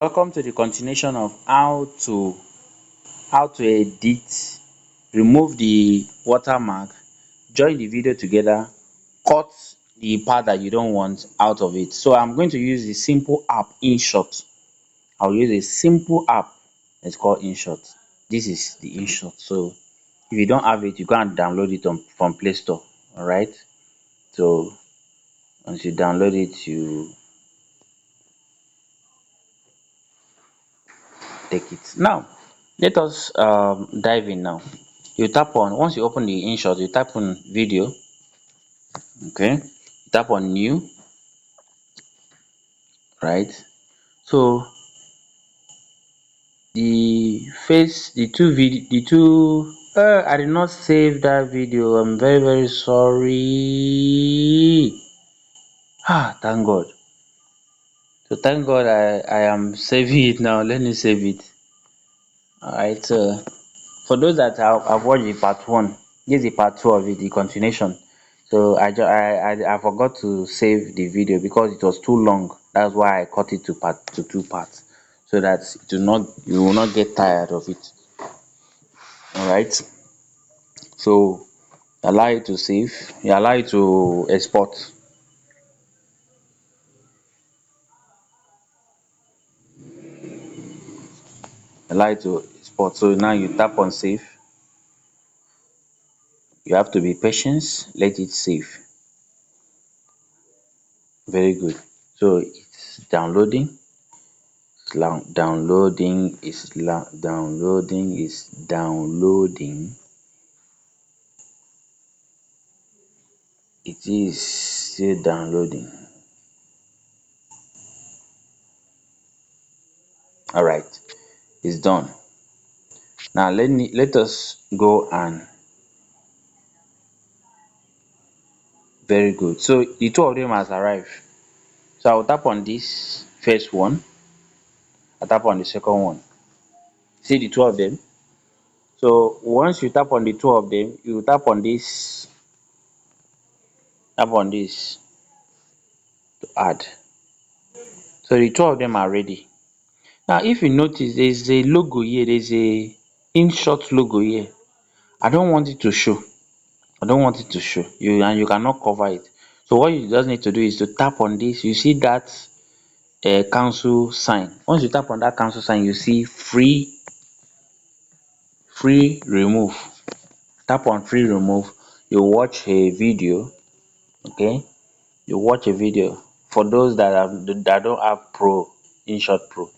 Welcome to the continuation of how to edit, remove the watermark, join the video together, cut the part that you don't want out of it. So I'm going to use the simple app InShot. I'll use a simple app. It's called InShot. This is the InShot. So if you don't have it, you can download it from Play Store. All right. So once you download it, you take it. Now, let us dive in now. You tap on, once you open the InShot, you tap on video, okay? You tap on new, right? So I did not save that video. I'm very, very sorry. Thank God. So thank God I am saving it now. Let me save it. Alright, so for those that have watched the part one, this is the part two of it, the continuation. So I forgot to save the video because it was too long. That's why I cut it to two parts, so that you will not get tired of it. All right. So allow it to save. You allow it to export. Allow it to export. So now you tap on save. You have to be patient. Let it save. Very good. So it's downloading. Downloading. It is still downloading. All right, it's done. Now let us go and very good. So the two of them has arrived. So I'll tap on this first one. I tap on the second one. See the two of them. So once you tap on the two of them, you tap on this to add. So the two of them are ready. Now if you notice, there's a logo here. There's a InShot logo here. I don't want it to show. I don't want it to show you, and you cannot cover it. So what you just need to do is to tap on this. You see that cancel sign. Once you tap on that cancel sign, you see free remove. Tap on free remove. You watch a video. Okay, you watch a video. For those that don't have Pro, InShot Pro,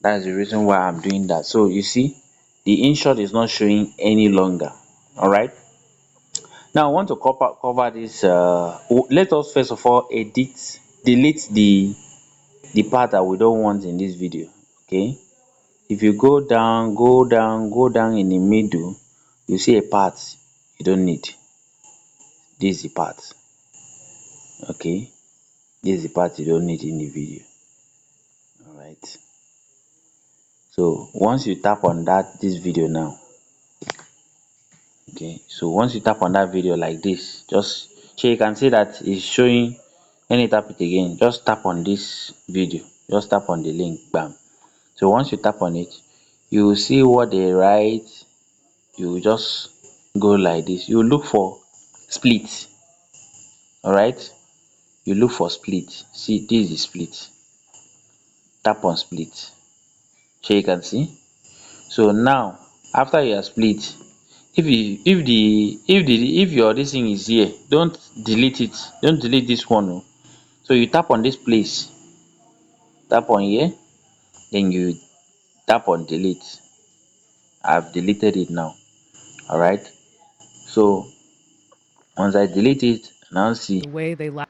that's the reason why I'm doing that. So you see, the InShot is not showing any longer. All right. Now I want to cover this. Let us first of all delete the part that we don't want in this video. Okay. If you go down in the middle, you see a part you don't need. This is the part. Okay. This is the part you don't need in the video. All right. So once you tap on this video now, okay. So once you tap on that video like this, so you can see that it's showing. When you tap it again, just tap on this video. Just tap on the link, bam. So once you tap on it, you will see what they write. You will just go like this. You look for split. All right. You look for split. See, this is split. Tap on split. So you can see. So now, after you are split, if your this thing is here, don't delete it. Don't delete this one. Oh. So you tap on this place. Tap on here. Then you tap on delete. I've deleted it now. All right. So once I delete it, now see. The way they laugh,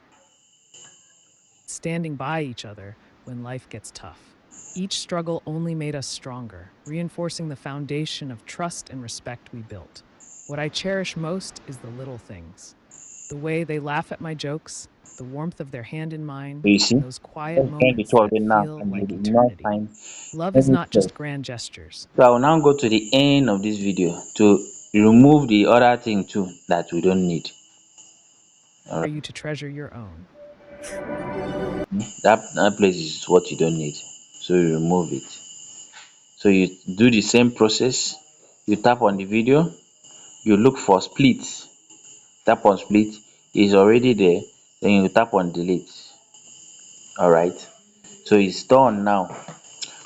standing by each other when life gets tough. Each struggle only made us stronger, reinforcing the foundation of trust and respect we built. What I cherish most is the little things. The way they laugh at my jokes, the warmth of their hand in mine, You see, and those quiet let's join the moments two of that them now, feel and you like will not eternity. find Love is any not stress. just grand gestures. So I will now go to the end of this video to remove the other thing too that we don't need. All For right, you to treasure your own. that place is what you don't need. so you remove it. So you do the same process. You tap on the video, you look for split, tap on split, is already there, then you tap on delete. Alright, so it's done now.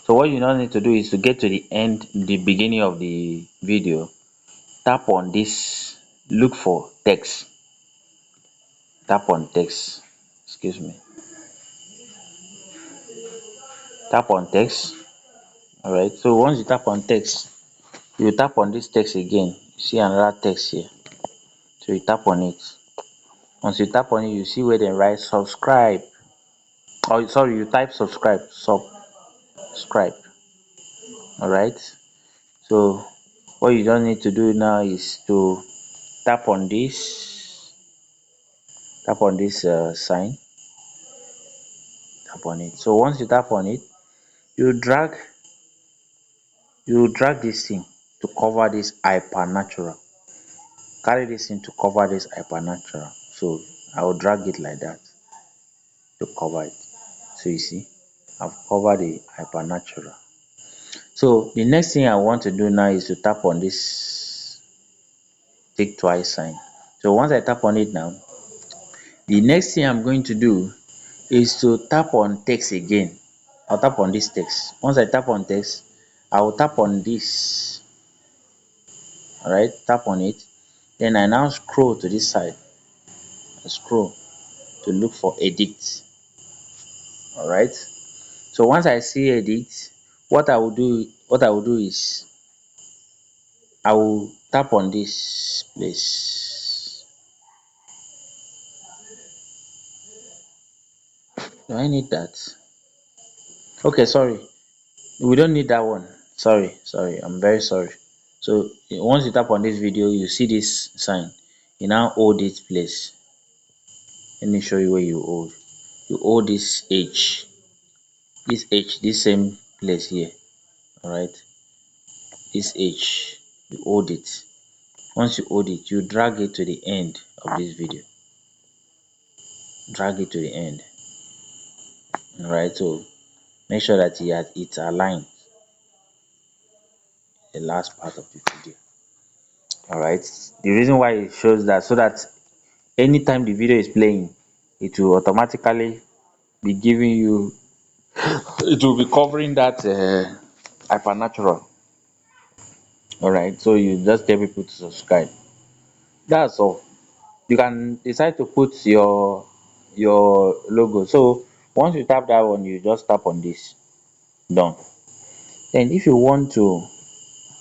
So what you now need to do is to get to the end, the beginning of the video, tap on this, look for text, tap on text, excuse me, tap on text. Alright, so once you tap on text, you tap on this text again, you see another text here, so you tap on it. Once you tap on it, you see where they write subscribe. Oh, sorry, you type subscribe. Alright, so what you don't need to do now is to tap on this, sign, tap on it. So once you tap on it, you drag this thing to cover this hypernatural. Carry this thing to cover this hypernatural. So I will drag it like that to cover it. So you see, I've covered the hypernatural. So the next thing I want to do now is to tap on this take twice sign. So once I tap on it now, the next thing I'm going to do is to tap on text again. I'll tap on this text. Once I tap on text, I will tap on this. Alright, tap on it. Then I now scroll to this side. I scroll to look for edit. Alright. So once I see edit, what I will do is I will tap on this place. Do I need that? Okay, sorry. We don't need that one. Sorry. I'm very sorry. So once you tap on this video, you see this sign. You now hold this place. Let me show you where you hold. You hold this H, this same place here. Alright. This H. You hold it. Once you hold it, you drag it to the end of this video. Drag it to the end. Alright, so make sure that it's aligned the last part of the video. Alright. The reason why it shows that, so that anytime the video is playing, it will automatically be giving you, it will be covering that hypernatural. Alright, so you just tell people to subscribe. That's all. You can decide to put your logo. So once you tap that one, you just tap on this. Done. Then if you want to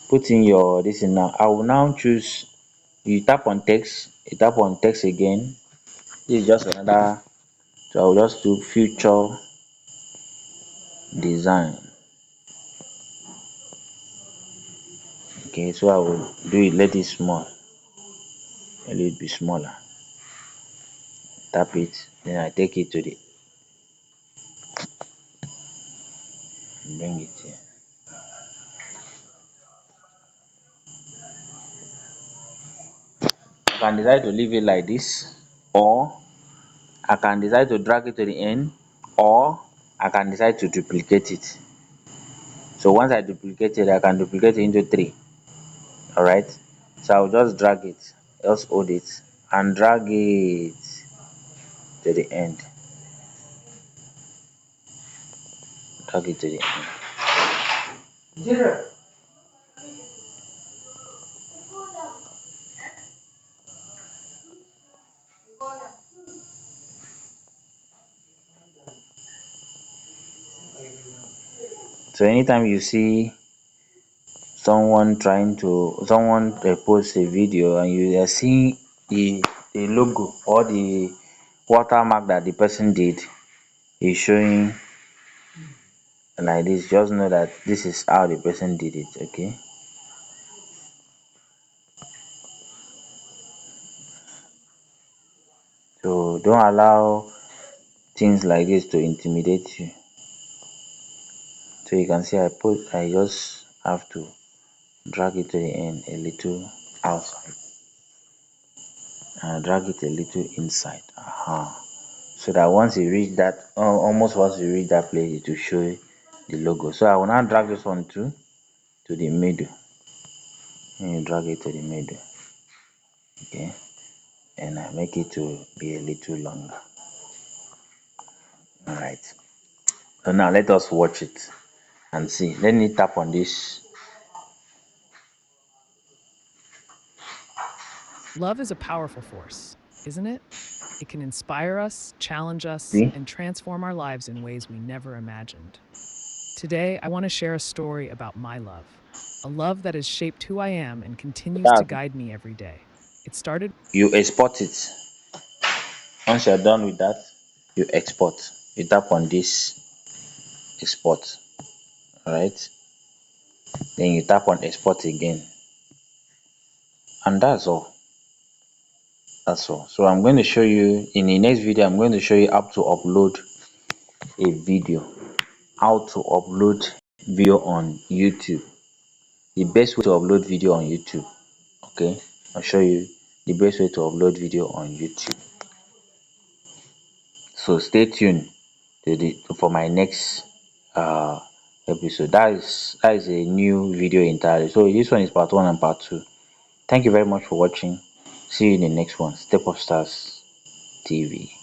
put in your this in now, I will now choose, you tap on text, you tap on text again. This is just another, so I will just do future design. Okay, so I will do it, let it small, let it be smaller. Tap it, then I take it to the, bring it here. I can decide to leave it like this, or I can decide to drag it to the end, or I can decide to duplicate it. So once I duplicate it, I can duplicate it into 3. Alright, so I'll just drag it, just hold it and drag it to the end. Drag it to the end. So anytime you see someone post a video and you are seeing the logo or the watermark that the person did is showing like this, just know that this is how the person did it. Okay, so don't allow things like this to intimidate you. So you can see I just have to drag it to the end a little outside and drag it a little inside. So that once you reach that, almost once you reach that place, it will show the logo. So I will now drag this one to the middle. And you drag it to the middle. Okay, and I make it to be a little longer. All right. So now let us watch it and see. Let me tap on this. Love is a powerful force, isn't it? It can inspire us, challenge us, See? and transform our lives in ways we never imagined. Today, I want to share a story about my love, a love that has shaped who I am and continues to That's guide me every day. It started. you export it. Once you're done with that, you export. You tap on this export. Alright. Then you tap on export again. And that's all. That's all. So I'm going to show you in the next video, I'm going to show you how to upload a video. How to upload video on YouTube. The best way to upload video on YouTube. Okay. I'll show you the best way to upload video on YouTube. So stay tuned for my next uh episode. That is a new video entirely. So this one is part one and part two. Thank you very much for watching. See you in the next one. Step Up Stars TV.